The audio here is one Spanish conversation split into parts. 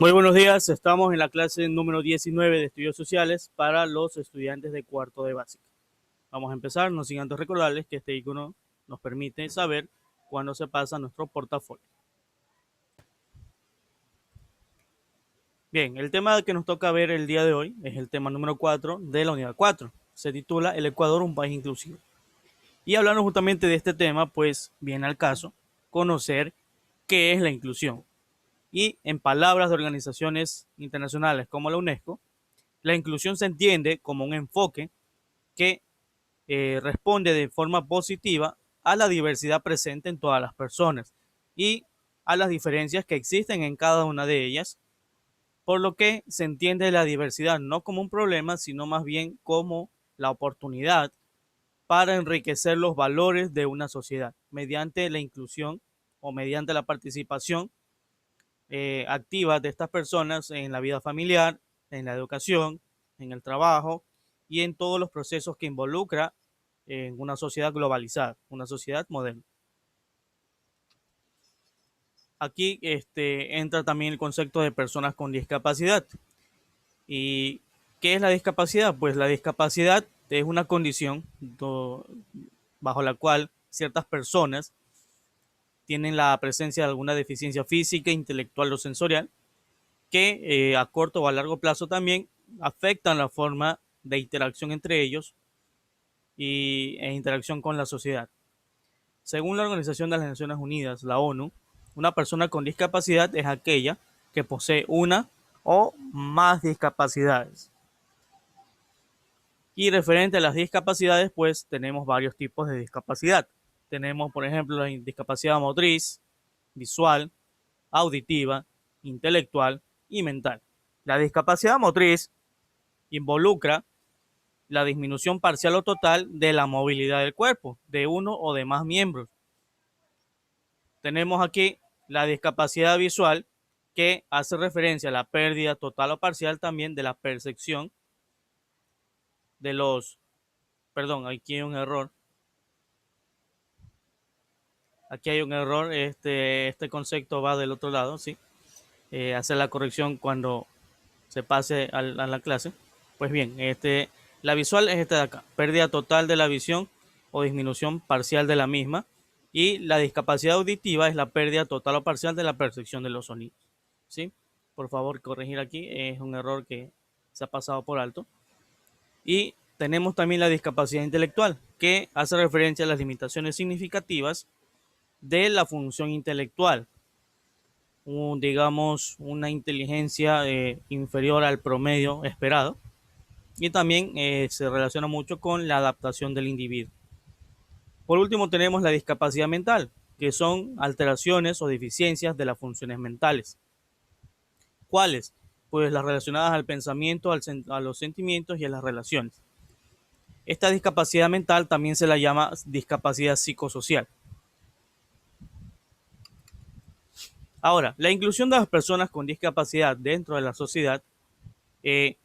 Muy buenos días, estamos en la clase número 19 de Estudios Sociales para los estudiantes de cuarto de básica. Vamos a empezar, no sin antes recordarles que este icono nos permite saber cuándo se pasa nuestro portafolio. Bien, el tema que nos toca ver el día de hoy es el tema número 4 de la unidad 4. Se titula El Ecuador, un país inclusivo. Y hablando justamente de este tema, pues viene al caso conocer qué es la inclusión. Y en palabras de organizaciones internacionales como la UNESCO, la inclusión se entiende como un enfoque que responde de forma positiva a la diversidad presente en todas las personas y a las diferencias que existen en cada una de ellas, por lo que se entiende la diversidad no como un problema, sino más bien como la oportunidad para enriquecer los valores de una sociedad mediante la inclusión o mediante la participación activa de estas personas en la vida familiar, en la educación, en el trabajo y en todos los procesos que involucra en una sociedad globalizada, una sociedad moderna. Aquí entra también el concepto de personas con discapacidad. ¿Y qué es la discapacidad? Pues la discapacidad es una condición bajo la cual ciertas personas tienen la presencia de alguna deficiencia física, intelectual o sensorial que a corto o a largo plazo también afectan la forma de interacción entre ellos e interacción con la sociedad. Según la Organización de las Naciones Unidas, la ONU, una persona con discapacidad es aquella que posee una o más discapacidades. Y referente a las discapacidades, pues tenemos varios tipos de discapacidad. Tenemos, por ejemplo, la discapacidad motriz, visual, auditiva, intelectual y mental. La discapacidad motriz involucra la disminución parcial o total de la movilidad del cuerpo de uno o de más miembros. Tenemos aquí la discapacidad visual, que hace referencia a la pérdida total o parcial también de la percepción de los, perdón, aquí hay un error. Aquí hay un error, este concepto va del otro lado, ¿sí? Hacer la corrección cuando se pase a la clase. Pues bien, la visual es esta de acá, pérdida total de la visión o disminución parcial de la misma. Y la discapacidad auditiva es la pérdida total o parcial de la percepción de los sonidos. ¿Sí? Por favor, corregir aquí, es un error que se ha pasado por alto. Y tenemos también la discapacidad intelectual, que hace referencia a las limitaciones significativas de la función intelectual, digamos, una inteligencia inferior al promedio esperado, y también se relaciona mucho con la adaptación del individuo. Por último, tenemos la discapacidad mental, que son alteraciones o deficiencias de las funciones mentales. ¿Cuáles? Pues las relacionadas al pensamiento, a los sentimientos y a las relaciones. Esta discapacidad mental también se la llama discapacidad psicosocial. Ahora, la inclusión de las personas con discapacidad dentro de la sociedad eh,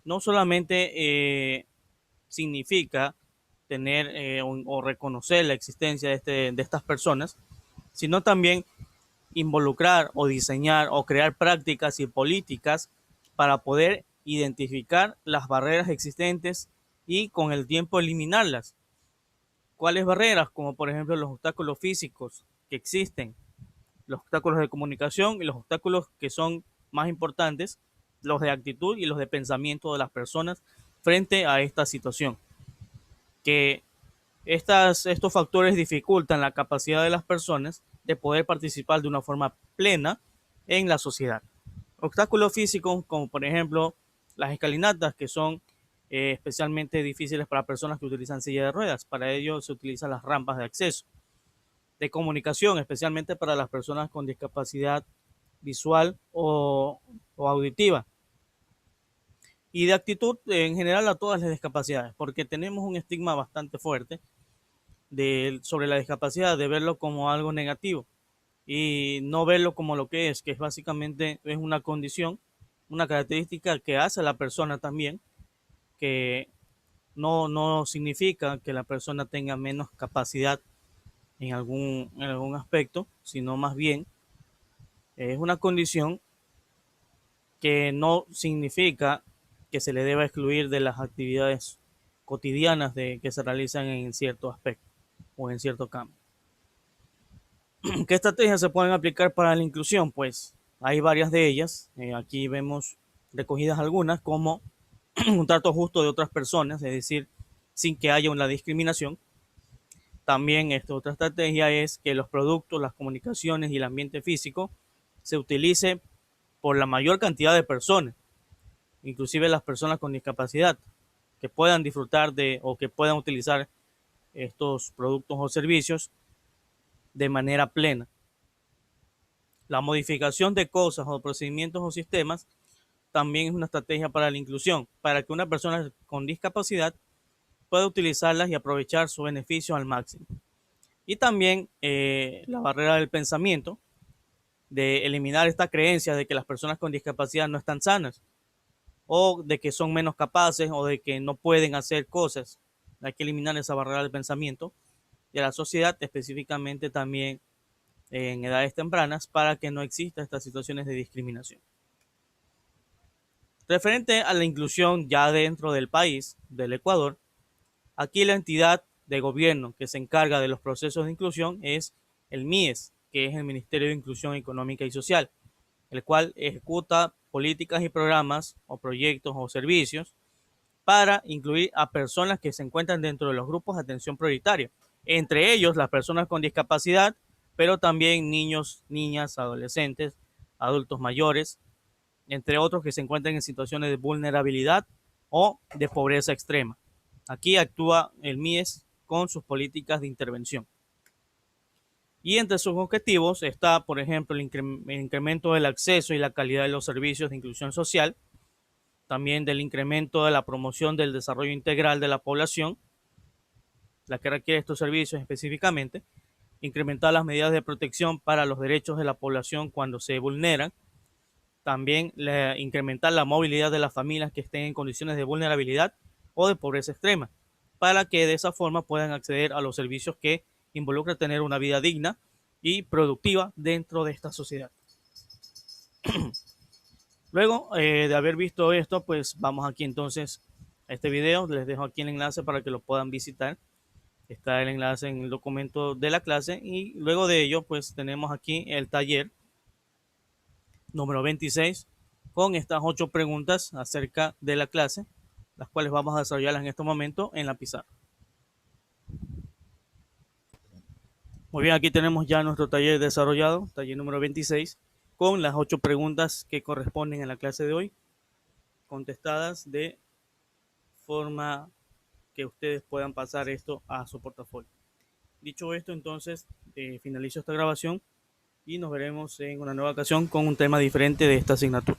no solamente significa tener o reconocer la existencia de estas personas, sino también involucrar o diseñar o crear prácticas y políticas para poder identificar las barreras existentes y con el tiempo eliminarlas. ¿Cuáles barreras? Como por ejemplo los obstáculos físicos que existen, los obstáculos de comunicación y los obstáculos que son más importantes, los de actitud y los de pensamiento de las personas frente a esta situación. Que estos factores dificultan la capacidad de las personas de poder participar de una forma plena en la sociedad. Obstáculos físicos como por ejemplo las escalinatas, que son especialmente difíciles para personas que utilizan silla de ruedas. Para ello se utilizan las rampas de acceso. De comunicación, especialmente para las personas con discapacidad visual o auditiva. Y de actitud en general a todas las discapacidades, porque tenemos un estigma bastante fuerte sobre la discapacidad, de verlo como algo negativo y no verlo como lo que es básicamente es una condición, una característica que hace a la persona también, que no significa que la persona tenga menos capacidad en algún aspecto, sino más bien es una condición que no significa que se le deba excluir de las actividades cotidianas que se realizan en cierto aspecto o en cierto campo. ¿Qué estrategias se pueden aplicar para la inclusión? Pues hay varias de ellas. Aquí vemos recogidas algunas, como un trato justo de otras personas, es decir, sin que haya una discriminación. También otra estrategia es que los productos, las comunicaciones y el ambiente físico se utilice por la mayor cantidad de personas, inclusive las personas con discapacidad, que puedan disfrutar de o que puedan utilizar estos productos o servicios de manera plena. La modificación de cosas o procedimientos o sistemas también es una estrategia para la inclusión, para que una persona con discapacidad pueda utilizarlas y aprovechar su beneficio al máximo. Y también la barrera del pensamiento, de eliminar esta creencia de que las personas con discapacidad no están sanas, o de que son menos capaces, o de que no pueden hacer cosas. Hay que eliminar esa barrera del pensamiento de la sociedad, específicamente también en edades tempranas, para que no exista estas situaciones de discriminación. Referente a la inclusión ya dentro del país, del Ecuador, aquí la entidad de gobierno que se encarga de los procesos de inclusión es el MIES, que es el Ministerio de Inclusión Económica y Social, el cual ejecuta políticas y programas o proyectos o servicios para incluir a personas que se encuentran dentro de los grupos de atención prioritaria, entre ellos las personas con discapacidad, pero también niños, niñas, adolescentes, adultos mayores, entre otros que se encuentran en situaciones de vulnerabilidad o de pobreza extrema. Aquí actúa el MIES con sus políticas de intervención. Y entre sus objetivos está, por ejemplo, el incremento del acceso y la calidad de los servicios de inclusión social, también del incremento de la promoción del desarrollo integral de la población, la que requiere estos servicios específicamente, incrementar las medidas de protección para los derechos de la población cuando se vulneran, también incrementar la movilidad de las familias que estén en condiciones de vulnerabilidad o de pobreza extrema, para que de esa forma puedan acceder a los servicios que involucran tener una vida digna y productiva dentro de esta sociedad. Luego de haber visto esto, pues vamos aquí entonces a este video. Les dejo aquí el enlace para que lo puedan visitar. Está el enlace en el documento de la clase y luego de ello, pues tenemos aquí el taller número 26 con estas 8 preguntas acerca de la clase, las cuales vamos a desarrollarlas en este momento en la pizarra. Muy bien, aquí tenemos ya nuestro taller desarrollado, taller número 26, con las 8 preguntas que corresponden a la clase de hoy, contestadas de forma que ustedes puedan pasar esto a su portafolio. Dicho esto, entonces finalizo esta grabación y nos veremos en una nueva ocasión con un tema diferente de esta asignatura.